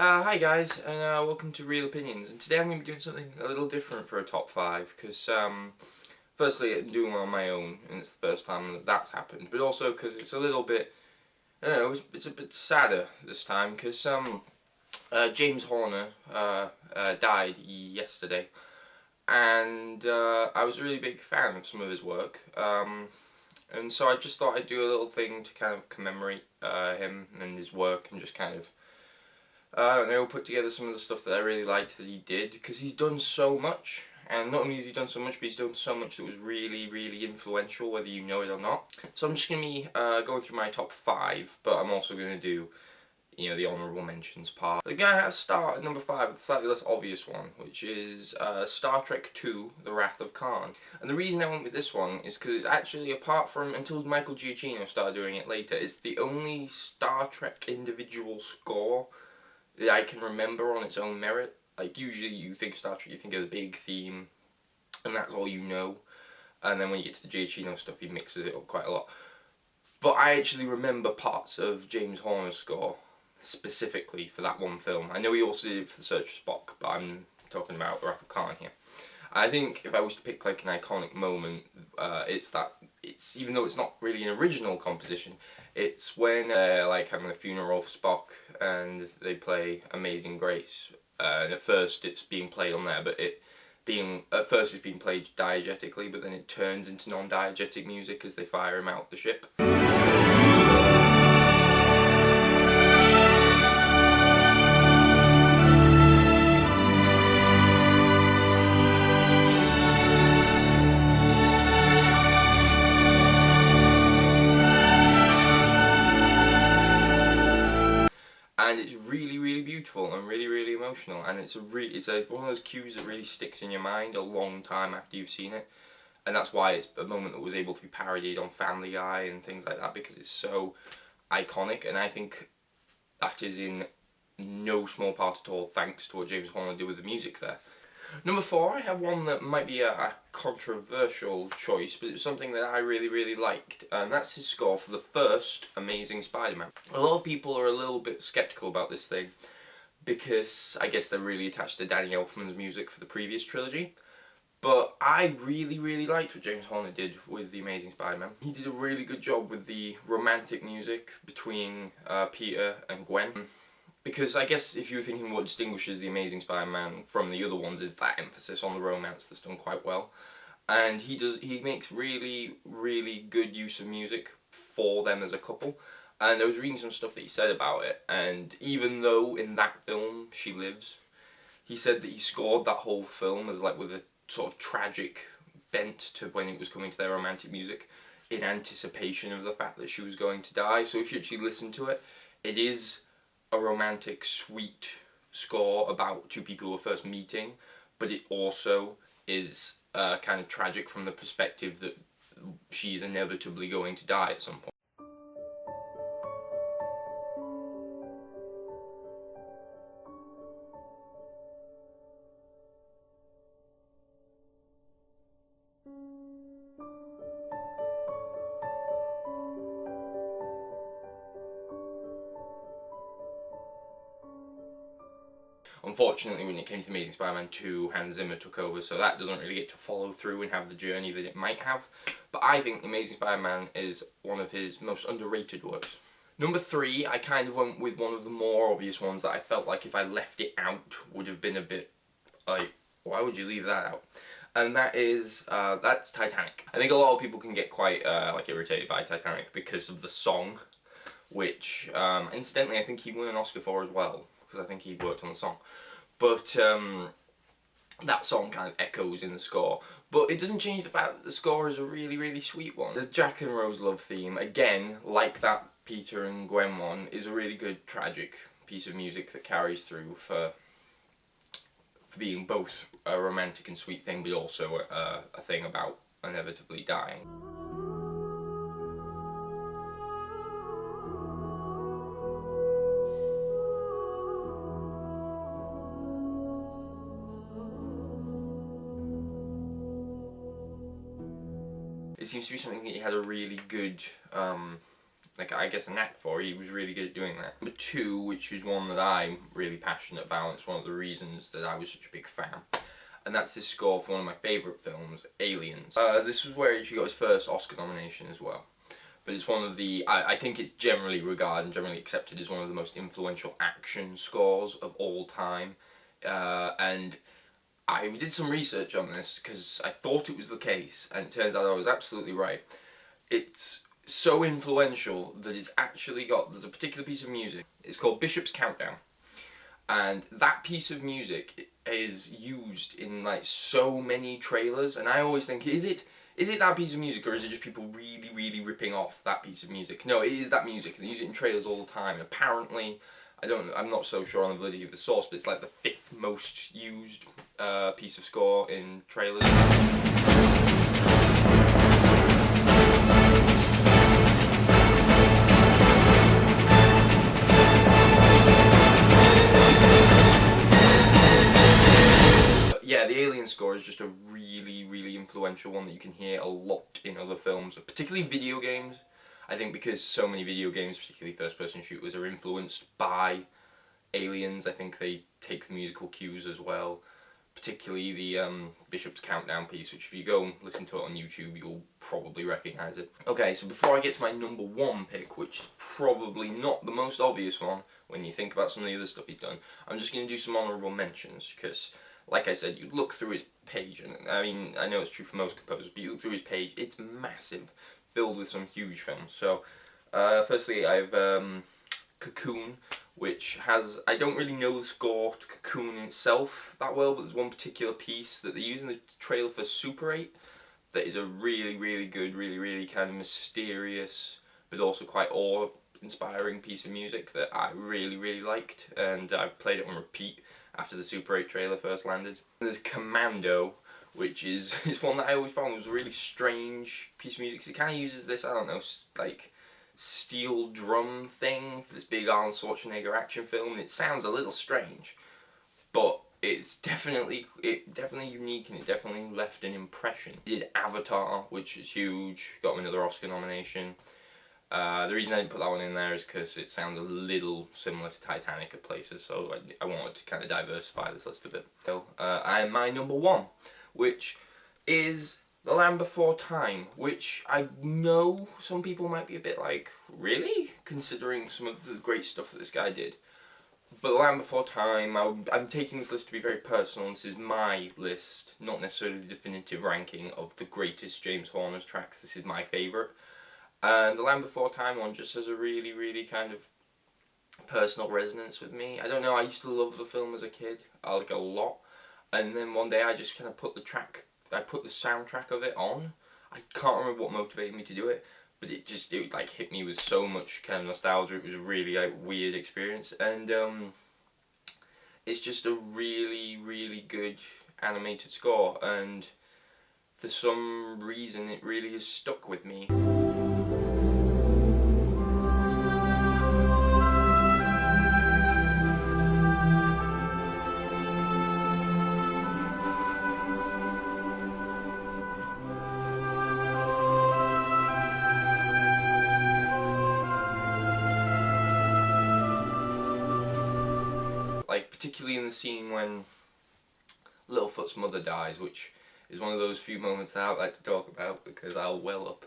Hi guys, and welcome to Real Opinions. And today I'm going to be doing something a little different for a top 5, because firstly I'm doing one on my own, and it's the first time that that's happened, but also because it's a little bit, I don't know, it's a bit sadder this time, because James Horner died yesterday, and I was a really big fan of some of his work, and so I just thought I'd do a little thing to kind of commemorate him and his work, and just kind of I don't know, put together some of the stuff that I really liked that he did, because he's done so much, and not only has he done so much, but he's done so much that was really, really influential, whether you know it or not. So I'm just going to be going through my top 5, but I'm also going to do, you know, the honourable mentions part. The guy has start at number 5 with a slightly less obvious one, which is Star Trek II, The Wrath of Khan. And the reason I went with this one is because it's actually, apart from, until Michael Giacchino started doing it later, it's the only Star Trek individual score that I can remember on its own merit. Like, usually you think Star Trek, you think of the big theme, and that's all you know. And then when you get to the Giacchino stuff, he mixes it up quite a lot. But I actually remember parts of James Horner's score, specifically for that one film. I know he also did it for The Search for Spock, but I'm talking about The Wrath of Khan here. I think if I was to pick like an iconic moment, it's even though it's not really an original composition, it's when like having a funeral for Spock and they play Amazing Grace, and at first it's being played on there, but at first it's being played diegetically, but then it turns into non-diegetic music as they fire him out the ship. And it's really, really beautiful and really, really emotional, and it's one of those cues that really sticks in your mind a long time after you've seen it, and that's why it's a moment that was able to be parodied on Family Guy and things like that, because it's so iconic, and I think that is in no small part at all thanks to what James Horner did with the music there. Number 4, I have one that might be a controversial choice, but it's something that I really, really liked, and that's his score for the first Amazing Spider-Man. A lot of people are a little bit sceptical about this thing, because I guess they're really attached to Danny Elfman's music for the previous trilogy, but I really, really liked what James Horner did with The Amazing Spider-Man. He did a really good job with the romantic music between Peter and Gwen. Because I guess if you were thinking what distinguishes The Amazing Spider-Man from the other ones is that emphasis on the romance that's done quite well. And he makes really, really good use of music for them as a couple. And I was reading some stuff that he said about it, and even though in that film she lives, he said that he scored that whole film as like with a sort of tragic bent to when it was coming to their romantic music, in anticipation of the fact that she was going to die. So if you actually listen to it, it is a romantic, sweet score about two people who are first meeting, but it also is kind of tragic from the perspective that she is inevitably going to die at some point. Unfortunately, when it came to Amazing Spider-Man 2, Hans Zimmer took over, so that doesn't really get to follow through and have the journey that it might have. But I think Amazing Spider-Man is one of his most underrated works. Number 3, I kind of went with one of the more obvious ones that I felt like if I left it out would have been a bit like, why would you leave that out? And that's Titanic. I think a lot of people can get quite like irritated by Titanic because of the song, which incidentally I think he won an Oscar for as well, because I think he worked on the song. But that song kind of echoes in the score. But it doesn't change the fact that the score is a really, really sweet one. The Jack and Rose love theme, again, like that Peter and Gwen one, is a really good tragic piece of music that carries through for being both a romantic and sweet thing, but also a thing about inevitably dying. It seems to be something that he had a really good like, I guess, a knack for. He was really good at doing that. Number 2, which is one that I'm really passionate about, it's one of the reasons that I was such a big fan, and that's his score for one of my favourite films, Aliens. This was where he got his first Oscar nomination as well. But it's one of the, I think it's generally regarded and generally accepted as one of the most influential action scores of all time. And I did some research on this because I thought it was the case, and it turns out I was absolutely right. It's so influential that it's actually got, there's a particular piece of music, it's called Bishop's Countdown. And that piece of music is used in like so many trailers, and I always think, is it that piece of music, or is it just people really, really ripping off that piece of music? No, it is that music, and they use it in trailers all the time. Apparently, I'm not so sure on the validity of the source, but it's like the 5th most used piece of score in trailers. Yeah, the Alien score is just a really, really influential one that you can hear a lot in other films, particularly video games. I think because so many video games, particularly first-person shooters, are influenced by Aliens. I think they take the musical cues as well, particularly the Bishop's Countdown piece, which if you go and listen to it on YouTube, you'll probably recognise it. Okay, so before I get to my number 1 pick, which is probably not the most obvious one when you think about some of the other stuff he's done, I'm just going to do some honourable mentions, because like I said, you look through his page, and I mean, I know it's true for most composers, but you look through his page, it's massive, filled with some huge films. So, firstly, I have Cocoon, which has, I don't really know the score to Cocoon itself that well, but there's one particular piece that they use in the trailer for Super 8 that is a really, really good, really, really kind of mysterious, but also quite awe-inspiring piece of music that I really, really liked, and I played it on repeat after the Super 8 trailer first landed. And there's Commando, which is one that I always found was a really strange piece of music, because it kind of uses this, I don't know, like steel drum thing for this big Arnold Schwarzenegger action film. It sounds a little strange, but it's definitely unique, and it definitely left an impression. He did Avatar, which is huge, got him another Oscar nomination. The reason I didn't put that one in there is because it sounds a little similar to Titanic at places, so I wanted to kind of diversify this list a bit. So, and my number 1, which is The Land Before Time, which I know some people might be a bit like, really? Considering some of the great stuff that this guy did. But The Land Before Time, I'm taking this list to be very personal. This is my list, not necessarily the definitive ranking of the greatest James Horner's tracks. This is my favourite. And The Land Before Time one just has a really, really kind of personal resonance with me. I don't know, I used to love the film as a kid, like a lot. And then one day I just kind of put the soundtrack of it on. I can't remember what motivated me to do it, but it like hit me with so much kind of nostalgia. It was a really like weird experience, and it's just a really, really good animated score, and for some reason it really has stuck with me. Like, particularly in the scene when Littlefoot's mother dies, which is one of those few moments that I don't like to talk about because I'll well up.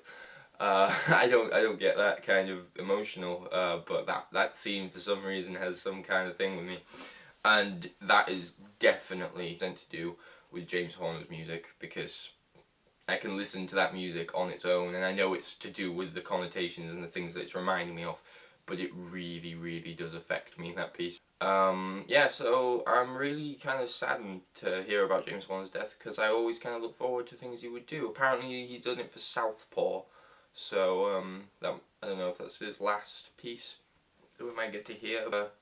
I don't get that kind of emotional, but that scene for some reason has some kind of thing with me, and that is definitely something to do with James Horner's music, because I can listen to that music on its own, and I know it's to do with the connotations and the things that it's reminding me of, but it really, really does affect me, that piece. Yeah, so I'm really kind of saddened to hear about James Horner's death, because I always kind of look forward to things he would do. Apparently he's done it for Southpaw, so I don't know if that's his last piece that we might get to hear, but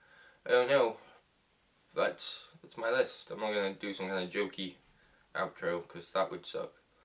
I don't know. That's my list. I'm not going to do some kind of jokey outro, because that would suck.